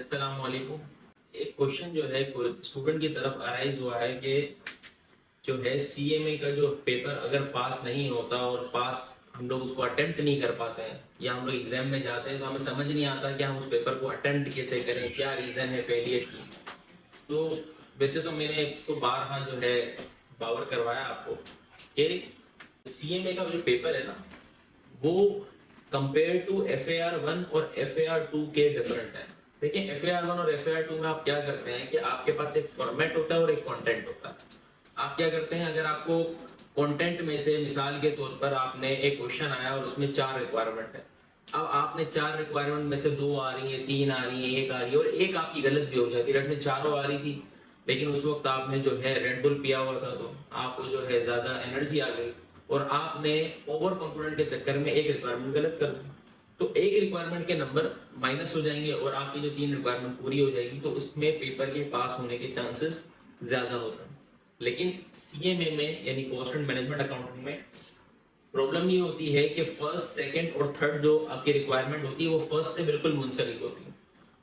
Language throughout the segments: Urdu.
السلام علیکم. ایک کوشچن جو ہے اسٹوڈنٹ کی طرف ارائز ہوا ہے کہ جو ہے سی ایم اے کا جو پیپر اگر پاس نہیں ہوتا اور پاس ہم لوگ اس کو اٹیمپٹ نہیں کر پاتے ہیں یا ہم لوگ ایگزام میں جاتے ہیں تو ہمیں سمجھ نہیں آتا کہ ہم اس پیپر کو اٹیمپٹ کیسے کریں, کیا ریزن ہے فیلئر کی. تو ویسے تو میں نے اس کو بارہا جو ہے باور کروایا آپ کو کہ سی ایم اے کا جو پیپر ہے نا وہ compare to F A R 1 اور ایف اے آر 2 کے ڈفرنٹ ہے. دیکھیں ایف اے آر 1 اور ایف اے آر 2 میں آپ کیا کرتے ہیں کہ آپ کے پاس ایک فارمیٹ ہوتا ہے اور ایک کانٹینٹ ہوتا ہے. آپ کیا کرتے ہیں, اگر آپ کو کانٹینٹ میں سے مثال کے طور پر آپ نے ایک کوشچن آیا اور اس میں 4 ریکوائرمنٹ ہے, اب آپ نے 4 ریکوائرمنٹ میں سے 2 آ رہی ہیں, 3 آ رہی ہیں, 1 آ رہی ہے اور ایک آپ کی غلط بھی ہو جاتی ہے. میں چاروں آ رہی تھی لیکن اس وقت آپ نے جو ہے ریڈ بل پیا ہوا تھا تو آپ کو جو ہے زیادہ انرجی آ گئی اور آپ نے اوور کانفیڈنٹ کے چکر میں ایک ریکوائرمنٹ غلط کر دی, تو ایک ریکوائرمنٹ کے نمبر مائنس ہو جائیں گے اور آپ کی جو 3 ریکوائرمنٹ پوری ہو جائے گی تو اس میں پیپر کے پاس ہونے کے چانسز زیادہ ہوتے ہیں. لیکن سی ایم اے میں یعنی کاسٹ اینڈ مینجمنٹ اکاؤنٹنگ میں پرابلم یہ ہوتی ہے کہ فرسٹ, سیکنڈ اور تھرڈ جو آپ کی ریکوائرمنٹ ہوتی ہے وہ فرسٹ سے بالکل منسلک ہوتی ہے.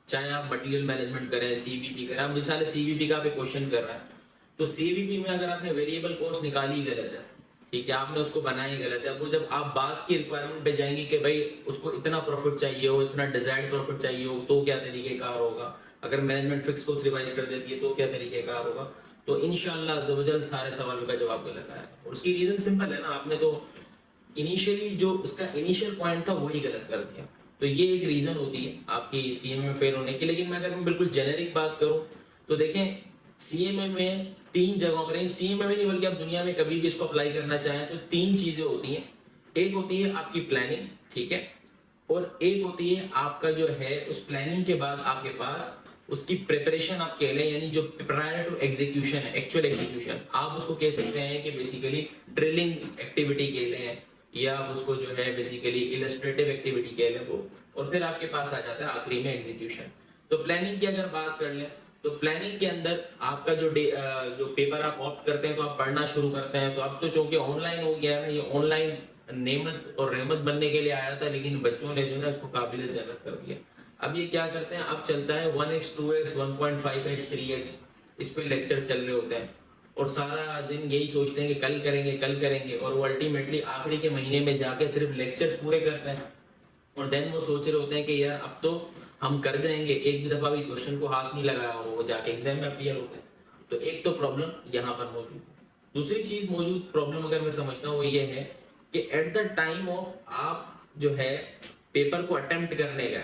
چاہے آپ مٹیریل مینجمنٹ کریں, سی وی پی کریں, آپ مثال سی وی پی کا آپ کوشچن کر رہے ہیں تو سی وی پی میں اگر آپ نے ویریبل کاسٹ نکالی غلط ہے, ٹھیک ہے, آپ نے اس کو بنائی غلط ہے, اب وہ جب آپ بعد کی ریکوائرمنٹ پہ جائیں گے کہ بھائی اس کو اتنا پروفٹ چاہیے ہو, اتنا ڈیزائرڈ پروفٹ چاہیے ہو تو کیا طریقہ کار ہوگا, اگر مینجمنٹ فکس کاسٹ ریوائز کر دیتی ہے تو کیا طریقہ کار ہوگا, تو انشاءاللہ عزوجل سارے سوالوں کا جواب غلط آیا. اور اس کی ریزن سمپل ہے نا, آپ نے تو انیشیلی جو اس کا انیشیل پوائنٹ تھا وہی غلط کر دیا. تو یہ ایک ریزن ہوتی ہے آپ کی سی ایم اے میں فیل ہونے کی. لیکن میں اگر بالکل جنرک بات کروں تو دیکھیں سی ایم اے میں 3 جگہوں پر, سی ایم اے میں نہیں بلکہ آپ دنیا میں کبھی بھی اس کو اپلائی کرنا چاہیں تو 3 چیزیں ہوتی ہیں. ایک ہوتی ہے آپ کی پلاننگ, ٹھیک ہے, اور ایک ہوتی ہے آپ کا جو ہے اس پلاننگ کے بعد آپ کے پاس اس کی پریپریشن آپ کہہ لیں, یعنی جو پرائر ٹو ایگزیکیوشن ہے, ایکچوئل ایگزیکیوشن آپ اس کو کہہ سکتے ہیں کہ بیسیکلی ڈرلنگ ایکٹیویٹی کہہ لیں یا اس کو جو ہے بیسیکلی السٹریٹو ایکٹیویٹی کہہ لیں وہ, اور پھر آپ کے پاس آ جاتا ہے آخری میں ایگزیکیوشن. تو پلاننگ کی اگر بات کر لیں تو پلاننگ کے اندر آپ کا جو پیپر آپ آپٹ کرتے ہیں تو آپ پڑھنا شروع کرتے ہیں. تو اب تو چونکہ آن لائن ہو گیا ہے, یہ آن لائن نعمت اور رحمت بننے کے لیے آیا تھا لیکن بچوں نے جو ہے اس کو قابل ذہنت کر دیا. اب یہ کیا کرتے ہیں, اب چلتا ہے 1x 2x 1.5x 3x, اس پہ لیکچر چل رہے ہوتے ہیں اور سارا دن یہی سوچتے ہیں کہ کل کریں گے کل کریں گے, اور وہ الٹیمیٹلی آخری کے مہینے میں جا کے صرف لیکچرز پورے کرتے ہیں اور دین وہ سوچ رہے ہوتے ہیں کہ یار اب تو ہم کر جائیں گے, ایک بھی دفعہ بھی کوشچن کو ہاتھ نہیں لگایا اور وہ جا کے ایگزام میں اپیئر ہوتے ہیں. تو ایک تو پرابلم یہاں پر موجود ہے. دوسری چیز موجود پرابلم اگر میں سمجھتا ہوں وہ یہ ہے کہ ایٹ دا ٹائم آف آپ جو ہے پیپر کو اٹیمپٹ کرنے کا,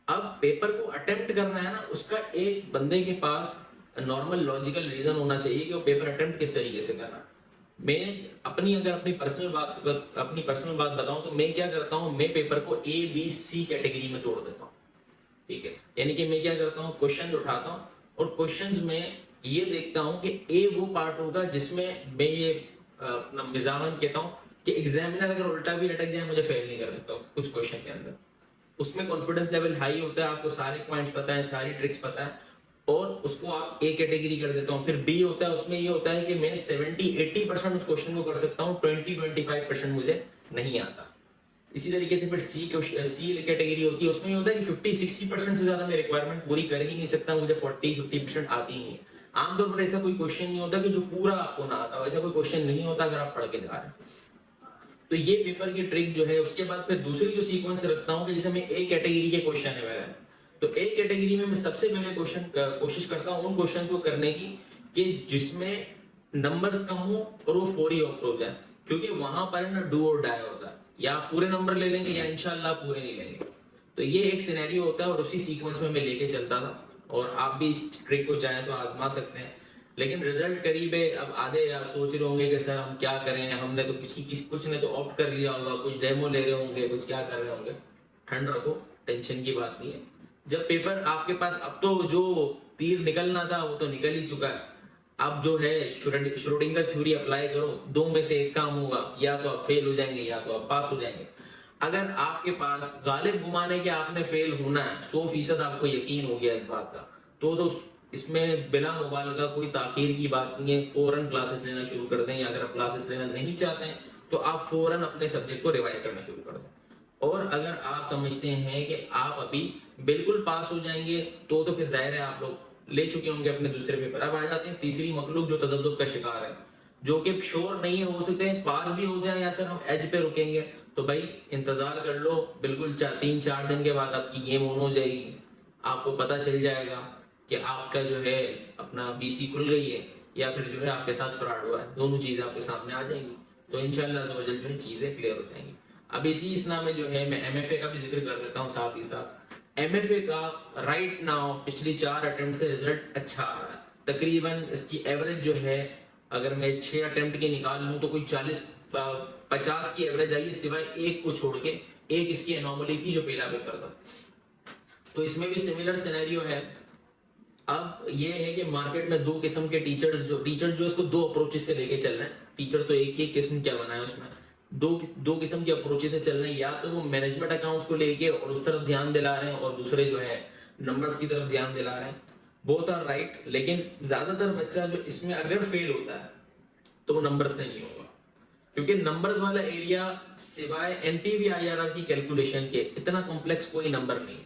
اب پیپر کو اٹیمپٹ کرنا ہے نا, اس کا ایک بندے کے پاس نارمل لاجیکل ریزن ہونا چاہیے کہ وہ پیپر اٹیمپٹ کس طریقے سے کرنا. میں اپنی پرسنل بات بتاؤں تو میں کیا کرتا ہوں, میں پیپر کو اے بی سی کیٹیگری میں توڑ دیتا ہوں, ٹھیک ہے, یعنی کہ میں کیا کرتا ہوں کوشچن اٹھاتا ہوں اور کوشچنز میں یہ دیکھتا ہوں کہ اے وہ پارٹ ہوگا جس میں میں یہ اپنا مزامن کہتا ہوں کہ ایگزامینر اگر الٹا بھی لٹک جائے مجھے فیل نہیں کر سکتا کچھ کوشچن کے اندر. اس میں کانفیڈنس لیول ہائی ہوتا ہے, آپ کو سارے پوائنٹس پتہ ہیں, ساری ٹرکس پتہ ہیں, اور اس کو آپ اے کیٹیگری کر دیتا ہوں. پھر بی ہوتا ہے, اس میں یہ ہوتا ہے کہ میں 70-80% اس کوشچن کو کر سکتا ہوں, 20-25% مجھے نہیں آتا. اسی طریقے سے پھر سی کیٹیگری ہوتی ہے, اس میں یہ ہوتا ہے کہ 50-60% سے زیادہ میں ریکوائرمنٹ پوری کر ہی نہیں سکتا, مجھے 40-50% آتی ہی نہیں. عام طور پر ایسا کوئی کوشچن نہیں ہوتا کہ جو پورا آپ کو نہ آتا, ایسا کوئی کوشچن نہیں ہوتا اگر آپ پڑھ کے جا رہے ہیں. تو یہ پیپر کی ٹرک جو ہے. اس کے بعد پھر دوسری جو سیکوینس رکھتا ہوں کہ جیسے میں اے کیٹیگری کے کوشچن ہے میرا, تو اے کیٹیگری میں سب سے پہلے کوشش کرتا ہوں ان کوشچنز کو کرنے کی کہ جس میں نمبرز کم ہوں اور وہ فوری آپٹ ہو جائے, کیونکہ وہاں پر نا ڈو اور ڈائی ہوتا ہے, یا آپ پورے نمبر لے لیں گے یا انشاءاللہ آپ پورے نہیں لیں گے. تو یہ ایک سینیریو ہوتا ہے اور اسی سیکوینس میں لے کے چلتا تھا, اور آپ بھی اس ٹرک کو چاہیں تو آزما سکتے ہیں. لیکن رزلٹ قریب ہے, اب آدھے سوچ رہے ہوں گے کہ سر ہم کیا کریں, ہم نے تو کچھ نے تو آپٹ کر لیا ہوگا, کچھ ڈیمو لے رہے ہوں گے, کچھ کیا کر رہے ہوں گے. ٹھنڈ رکھو, ٹینشن کی بات نہیں ہے. جب پیپر آپ کے پاس, اب تو جو تیر نکلنا تھا وہ تو نکل ہی چکا ہے. اب جو ہے شروڈنگر تھیوری اپلائی کرو, 2 میں سے ایک کام ہوگا, یا تو آپ فیل ہو جائیں گے یا تو آپ پاس ہو جائیں گے. اگر آپ کے پاس غالب گمانے کے آپ نے فیل ہونا ہے, 100% آپ کو یقین ہو گیا اس بات کا, تو اس میں بلا مبالغہ کوئی تاخیر کی بات نہیں ہے, فوراً کلاسز لینا شروع کر دیں. یا اگر آپ کلاسز لینا نہیں چاہتے ہیں تو آپ فوراً اپنے سبجیکٹ کو ریوائز کرنا شروع کر دیں. اور اگر آپ سمجھتے ہیں کہ آپ ابھی بالکل پاس ہو جائیں گے تو پھر ظاہر ہے آپ لوگ لے چکے ہوں گے اپنے دوسرے پیپر. اب آ جاتے ہیں تیسری مخلوق جو تذبذب کا شکار ہے, جو کہ شور نہیں ہے, ہو سکتے ہیں پاس بھی ہو جائے یا سر ہم ایج پہ رکیں گے. تو بھائی انتظار کر لو, بالکل 3-4 دن کے بعد آپ کی گیم آن ہو جائے گی, آپ کو پتہ چل جائے گا کہ آپ کا جو ہے اپنا بی سی کھل گئی ہے یا پھر جو ہے آپ کے ساتھ فراڈ ہوا ہے. دونوں چیزیں آپ کے سامنے آ جائیں گی, تو انشاءاللہ عز و جل جو ہے چیزیں کلیئر ہو جائیں گی. اب اسی اسنا میں جو ہے میں ایم ایف اے کا بھی ذکر کر دیتا ہوں ساتھ ہی ساتھ. ایم ایف اے کا رائٹ ناؤ پچھلی 4 اٹیمپٹ سے رزلٹ اچھا آ رہا ہے. تقریباً اس کی ایوریج جو ہے اگر میں 6 اٹیمپٹ کی نکال لوں تو کوئی 40-50 کی ایوریج آئی ہے, سوائے ایک کو چھوڑ کے. ایک اس کی انوملی تھی جو پہلا پیپر تھا. تو اس میں بھی سملر سینیریو ہے. اب یہ ہے کہ مارکیٹ میں 2 قسم کے ٹیچرز جو اس کو 2 اپروچز سے لے کے چل رہے ہیں. ٹیچر تو ایک ہی قسم کیا بنا ہے, اس میں دو قسم کے اپروچز سے چل رہے ہیں. یا تو وہ مینجمنٹ اکاؤنٹس کو لے کے اور اس طرف دھیان دلا رہے ہیں, اور دوسرے جو ہے نمبرز کی طرف دھیان دلا رہے ہیں. بوتھ آر رائٹ, لیکن زیادہ تر بچہ جو اس میں اگر فیل ہوتا ہے تو وہ نمبر سے نہیں ہوگا, کیونکہ نمبرز والا ایریا سوائے N P V I R R کی کیلکولیشن کے اتنا کمپلیکس کوئی نمبر نہیں.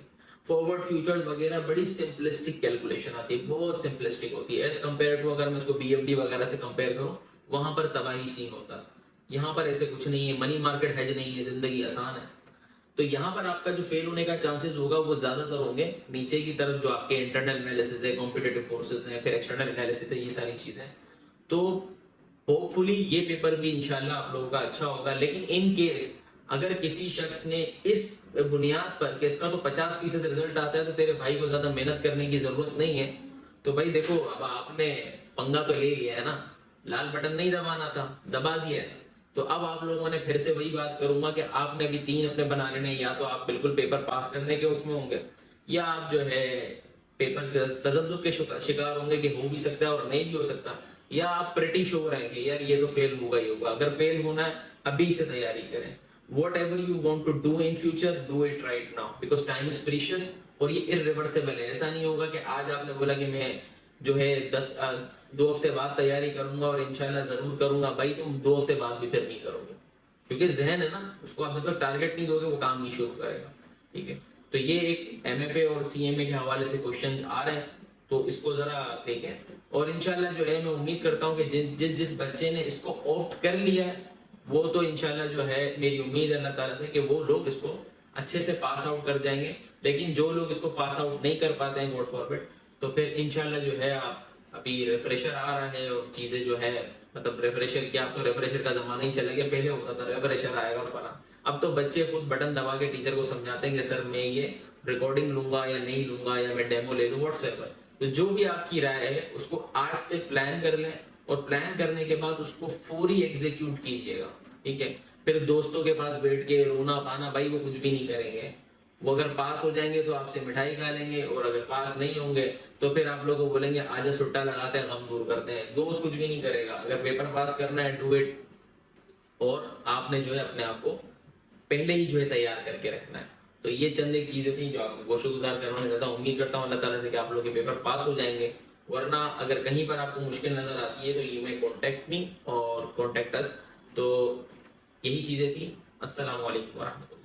فارورڈ فیوچرز وغیرہ بڑی سمپلسٹک کیلکولیشن آتی ہے, بہت سمپلسٹک ہوتی ہے ایز کمپیئر ٹو اگر میں اس کو بی ایف ڈی وغیرہ سے کمپیئر کروں, وہاں پر تباہی سین ہوتا ہے. یہاں پر ایسے کچھ نہیں ہے, منی مارکیٹ ہیج نہیں ہے, زندگی آسان ہے. تو یہاں پر آپ کا جو فیل ہونے کا چانسز ہوگا وہ زیادہ تر ہوں گے نیچے کی طرف, جو آپ کے انٹرنل انالیسس ہے, کمپیٹیٹو فورسز ہیں, پھر ایکسٹرنل انالیسس ہے, یہ ساری چیزیں. تو ہوپ فلی یہ پیپر بھی انشاءاللہ آپ لوگوں کا اچھا ہوگا. لیکن ان کیس اگر کسی شخص نے اس بنیاد پر کہ اس کا تو 50% رزلٹ آتا ہے تو تیرے بھائی کو زیادہ محنت کرنے کی ضرورت نہیں ہے, تو بھائی دیکھو اب آپ نے پنگا تو لے لیا ہے نا, لال بٹن نہیں دبانا تھا, دبا دیا ہے. تو اب آپ لوگوں نے پھر سے وہی بات کروں گا کہ آپ نے بھی 3 اپنے بنا لینے, یا تو آپ بالکل پیپر پاس کرنے کے اس میں ہوں گے, یا آپ جو ہے پیپر تذبذب کے شکار ہوں گے کہ ہو بھی سکتا ہے اور نہیں بھی ہو سکتا, یا آپ پریٹی شور ہیں کہ یار یہ تو فیل ہوگا ہی ہوگا. اگر فیل ہونا ہے ابھی سے تیاری کریں. Whatever you want to do in future, do it right now because time is precious اور یہ irreversible ہے. ایسا نہیں ہوگا کہ آج آپ نے بولا کہ میں جو ہے 2 ہفتے بعد تیاری کروں گا اور انشاءاللہ ضرور کروں گا, بھائی تم 2 ہفتے بعد بھی پھر نہیں کرو گے, کیونکہ ذہن ہے نا, اس کو آپ جب تک ٹارگیٹ نہیں دو گے وہ کام نہیں شروع کرے گا. ٹھیک ہے, تو یہ ایک ایم ایف اے اور سی ایم اے کے حوالے سے کوشچنز آ رہے ہیں, تو اس کو ذرا دیکھیں. اور انشاءاللہ جو ہے میں امید کرتا ہوں کہ جس بچے نے اس کو آپٹ کر لیا ہے وہ تو انشاءاللہ جو ہے میری امید ہے اللہ تعالیٰ سے کہ وہ لوگ اس کو اچھے سے پاس آؤٹ کر جائیں گے. لیکن جو لوگ اس کو پاس آؤٹ نہیں کر پاتے ہیں گوڈ فارورڈ, تو پھر انشاءاللہ جو ہے آپ ابھی ریفریشر آ رہا ہے اور چیزیں جو ہے مطلب ریفریشر کیا, آپ تو ریفریشر کا زمانہ ہی چلا گیا, پہلے ہوتا تھا ریفریشر آئے گا اور فلاں. اب تو بچے خود بٹن دبا کے ٹیچر کو سمجھاتے ہیں کہ سر میں یہ ریکارڈنگ لوں گا یا نہیں لوں گا, یا میں ڈیمو لے لوں, واٹس ایور. تو جو بھی آپ کی رائے ہے اس کو آج سے پلان کر لیں, اور پلان کرنے کے بعد اس کو فوری ایگزیکیوٹ کیجیے گا. ٹھیک ہے, پھر دوستوں کے پاس بیٹھ کے رونا پانا, بھائی وہ کچھ بھی نہیں کریں گے. وہ اگر پاس ہو جائیں گے تو آپ سے مٹھائی کھا لیں گے, اور اگر پاس نہیں ہوں گے تو پھر آپ لوگوں کو بولیں گے آجا سٹا لگاتے ہیں, غم دور کرتے ہیں. دوست کچھ بھی نہیں کرے گا. اگر پیپر پاس کرنا ہے ڈو اٹ, اور آپ نے جو ہے اپنے آپ کو پہلے ہی جو ہے تیار کر کے رکھنا ہے. تو یہ چند ایک چیزیں تھیں جو آپ کو گوشہ گزار کرنا چاہتا ہوں. امید کرتا ہوں اللہ تعالیٰ سے کہ آپ لوگ کے پیپر پاس ہو جائیں گے, ورنہ اگر کہیں پر آپ کو مشکل نظر آتی ہے تو یو میں کانٹیکٹ می اور کانٹیکٹ اس. تو یہی چیزیں تھیں. السلام علیکم ورحمۃ اللہ.